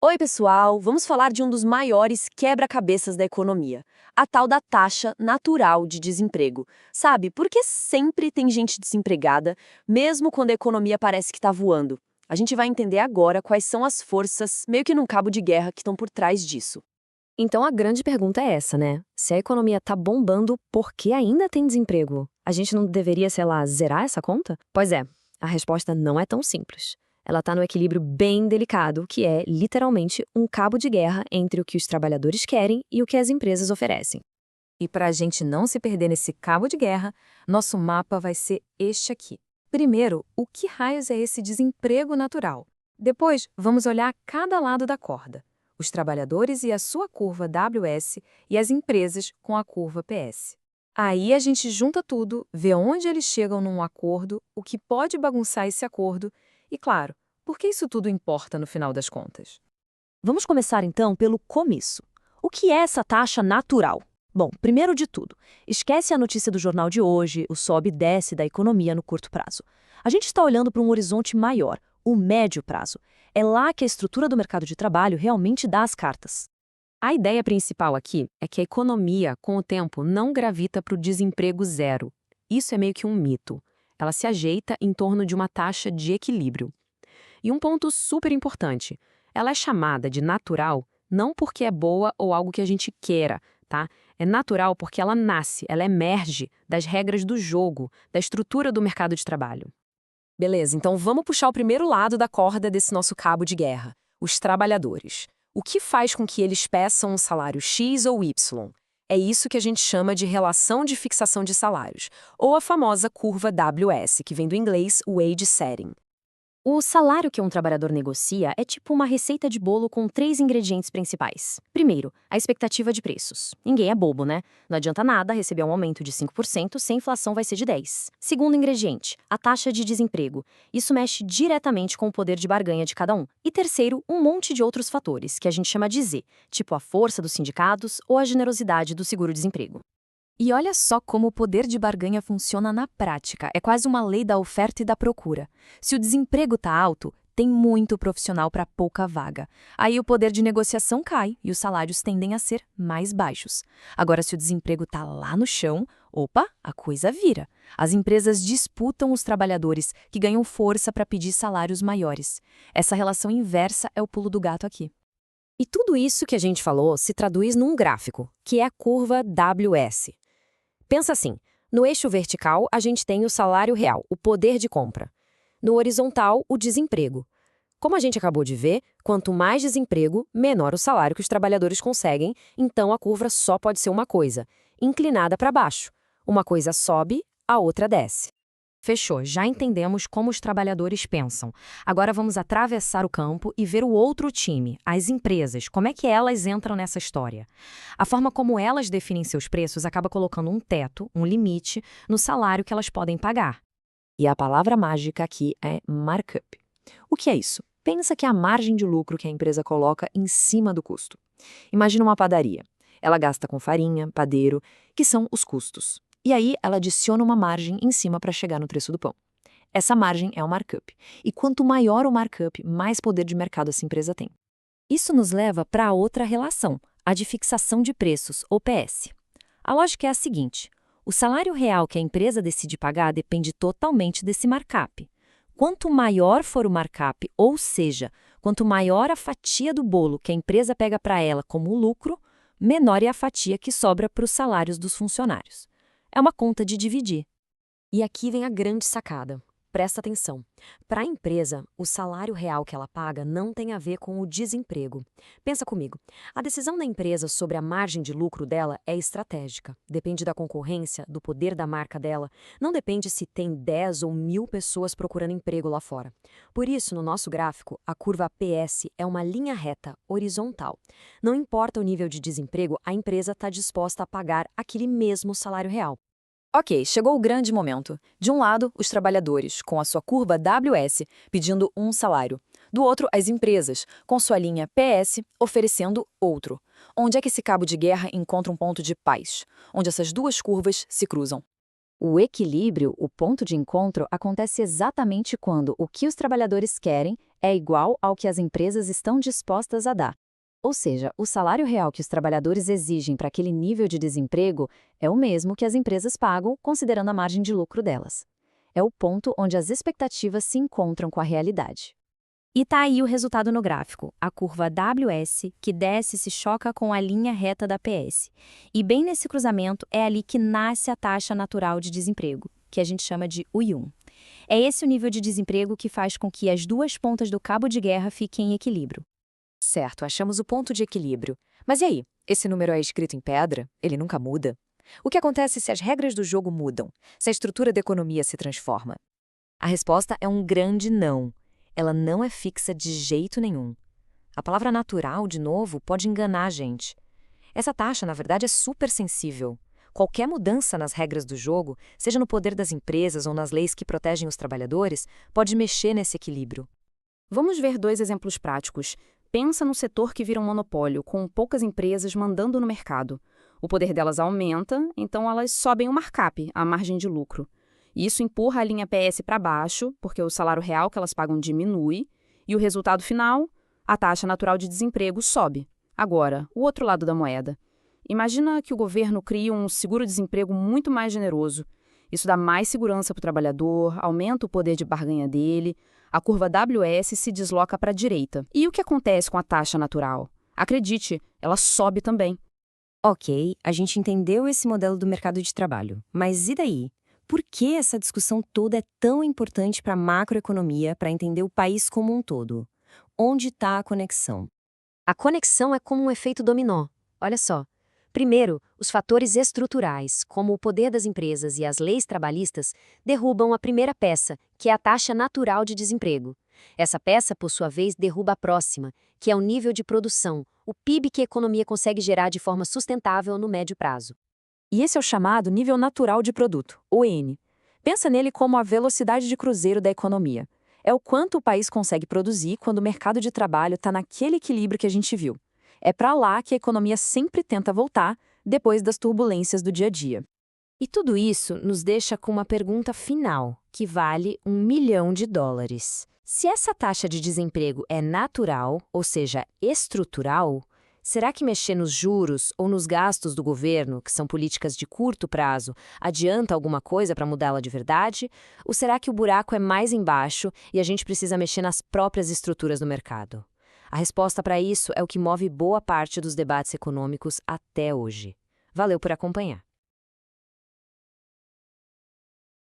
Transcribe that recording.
Oi, pessoal! Vamos falar de um dos maiores quebra-cabeças da economia, a tal da taxa natural de desemprego. Sabe, porque sempre tem gente desempregada, mesmo quando a economia parece que está voando. A gente vai entender agora quais são as forças, meio que num cabo de guerra, que estão por trás disso. Então a grande pergunta é essa, né? Se a economia tá bombando, por que ainda tem desemprego? A gente não deveria, sei lá, zerar essa conta? Pois é, a resposta não é tão simples. Ela tá no equilíbrio bem delicado, que é literalmente um cabo de guerra entre o que os trabalhadores querem e o que as empresas oferecem. E para a gente não se perder nesse cabo de guerra, nosso mapa vai ser este aqui. Primeiro, o que raios é esse desemprego natural? Depois, vamos olhar cada lado da corda. Os trabalhadores e a sua curva WS e as empresas com a curva PS. Aí a gente junta tudo, vê onde eles chegam num acordo, o que pode bagunçar esse acordo e, claro, por que isso tudo importa no final das contas? Vamos começar então pelo começo. O que é essa taxa natural? Bom, primeiro de tudo, esquece a notícia do jornal de hoje, o sobe e desce da economia no curto prazo. A gente está olhando para um horizonte maior, o médio prazo. É lá que a estrutura do mercado de trabalho realmente dá as cartas. A ideia principal aqui é que a economia, com o tempo, não gravita para o desemprego zero. Isso é meio que um mito. Ela se ajeita em torno de uma taxa de equilíbrio. E um ponto super importante, ela é chamada de natural não porque é boa ou algo que a gente queira, tá? É natural porque ela nasce, ela emerge das regras do jogo, da estrutura do mercado de trabalho. Beleza, então vamos puxar o primeiro lado da corda desse nosso cabo de guerra, os trabalhadores. O que faz com que eles peçam um salário X ou Y? É isso que a gente chama de relação de fixação de salários, ou a famosa curva WS, que vem do inglês wage setting. O salário que um trabalhador negocia é tipo uma receita de bolo com 3 ingredientes principais. Primeiro, a expectativa de preços. Ninguém é bobo, né? Não adianta nada receber um aumento de 5% se a inflação vai ser de 10%. Segundo ingrediente, a taxa de desemprego. Isso mexe diretamente com o poder de barganha de cada um. E terceiro, um monte de outros fatores, que a gente chama de Z, tipo a força dos sindicatos ou a generosidade do seguro-desemprego. E olha só como o poder de barganha funciona na prática. É quase uma lei da oferta e da procura. Se o desemprego está alto, tem muito profissional para pouca vaga. Aí o poder de negociação cai e os salários tendem a ser mais baixos. Agora, se o desemprego está lá no chão, opa, a coisa vira. As empresas disputam os trabalhadores, que ganham força para pedir salários maiores. Essa relação inversa é o pulo do gato aqui. E tudo isso que a gente falou se traduz num gráfico, que é a curva WS. Pensa assim, no eixo vertical a gente tem o salário real, o poder de compra. No horizontal, o desemprego. Como a gente acabou de ver, quanto mais desemprego, menor o salário que os trabalhadores conseguem, então a curva só pode ser uma coisa, inclinada para baixo. Uma coisa sobe, a outra desce. Fechou, já entendemos como os trabalhadores pensam. Agora vamos atravessar o campo e ver o outro time, as empresas, como é que elas entram nessa história. A forma como elas definem seus preços acaba colocando um teto, um limite, no salário que elas podem pagar. E a palavra mágica aqui é markup. O que é isso? Pensa que é a margem de lucro que a empresa coloca em cima do custo. Imagina uma padaria. Ela gasta com farinha, padeiro, que são os custos. E aí, ela adiciona uma margem em cima para chegar no preço do pão. Essa margem é o markup. E quanto maior o markup, mais poder de mercado essa empresa tem. Isso nos leva para outra relação, a de fixação de preços, ou PS. A lógica é a seguinte: o salário real que a empresa decide pagar depende totalmente desse markup. Quanto maior for o markup, ou seja, quanto maior a fatia do bolo que a empresa pega para ela como lucro, menor é a fatia que sobra para os salários dos funcionários. É uma conta de dividir. E aqui vem a grande sacada. Presta atenção. Para a empresa, o salário real que ela paga não tem a ver com o desemprego. Pensa comigo. A decisão da empresa sobre a margem de lucro dela é estratégica. Depende da concorrência, do poder da marca dela. Não depende se tem 10 ou 1.000 pessoas procurando emprego lá fora. Por isso, no nosso gráfico, a curva PS é uma linha reta, horizontal. Não importa o nível de desemprego, a empresa está disposta a pagar aquele mesmo salário real. Ok, chegou o grande momento. De um lado, os trabalhadores, com a sua curva WS, pedindo um salário. Do outro, as empresas, com sua linha PS, oferecendo outro. Onde é que esse cabo de guerra encontra um ponto de paz? Onde essas duas curvas se cruzam. O equilíbrio, o ponto de encontro, acontece exatamente quando o que os trabalhadores querem é igual ao que as empresas estão dispostas a dar. Ou seja, o salário real que os trabalhadores exigem para aquele nível de desemprego é o mesmo que as empresas pagam, considerando a margem de lucro delas. É o ponto onde as expectativas se encontram com a realidade. E tá aí o resultado no gráfico, a curva WS, que desce e se choca com a linha reta da PS. E bem nesse cruzamento é ali que nasce a taxa natural de desemprego, que a gente chama de U1. É esse o nível de desemprego que faz com que as duas pontas do cabo de guerra fiquem em equilíbrio. Certo, achamos o ponto de equilíbrio. Mas e aí? Esse número é escrito em pedra? Ele nunca muda? O que acontece se as regras do jogo mudam? Se a estrutura da economia se transforma? A resposta é um grande não. Ela não é fixa de jeito nenhum. A palavra natural, de novo, pode enganar a gente. Essa taxa, na verdade, é super sensível. Qualquer mudança nas regras do jogo, seja no poder das empresas ou nas leis que protegem os trabalhadores, pode mexer nesse equilíbrio. Vamos ver 2 exemplos práticos. Pensa num setor que vira um monopólio, com poucas empresas mandando no mercado. O poder delas aumenta, então elas sobem o markup, a margem de lucro. Isso empurra a linha PS para baixo, porque o salário real que elas pagam diminui, e o resultado final, a taxa natural de desemprego sobe. Agora, o outro lado da moeda. Imagina que o governo cria um seguro-desemprego muito mais generoso. Isso dá mais segurança para o trabalhador, aumenta o poder de barganha dele, a curva WS se desloca para a direita. E o que acontece com a taxa natural? Acredite, ela sobe também. Ok, a gente entendeu esse modelo do mercado de trabalho, mas e daí? Por que essa discussão toda é tão importante para a macroeconomia, para entender o país como um todo? Onde está a conexão? A conexão é como um efeito dominó. Olha só. Primeiro, os fatores estruturais, como o poder das empresas e as leis trabalhistas, derrubam a primeira peça, que é a taxa natural de desemprego. Essa peça, por sua vez, derruba a próxima, que é o nível de produção, o PIB que a economia consegue gerar de forma sustentável no médio prazo. E esse é o chamado nível natural de produto, o N. Pensa nele como a velocidade de cruzeiro da economia. É o quanto o país consegue produzir quando o mercado de trabalho está naquele equilíbrio que a gente viu. É para lá que a economia sempre tenta voltar, depois das turbulências do dia a dia. E tudo isso nos deixa com uma pergunta final, que vale $1 milhão. Se essa taxa de desemprego é natural, ou seja, estrutural, será que mexer nos juros ou nos gastos do governo, que são políticas de curto prazo, adianta alguma coisa para mudá-la de verdade? Ou será que o buraco é mais embaixo e a gente precisa mexer nas próprias estruturas do mercado? A resposta para isso é o que move boa parte dos debates econômicos até hoje. Valeu por acompanhar.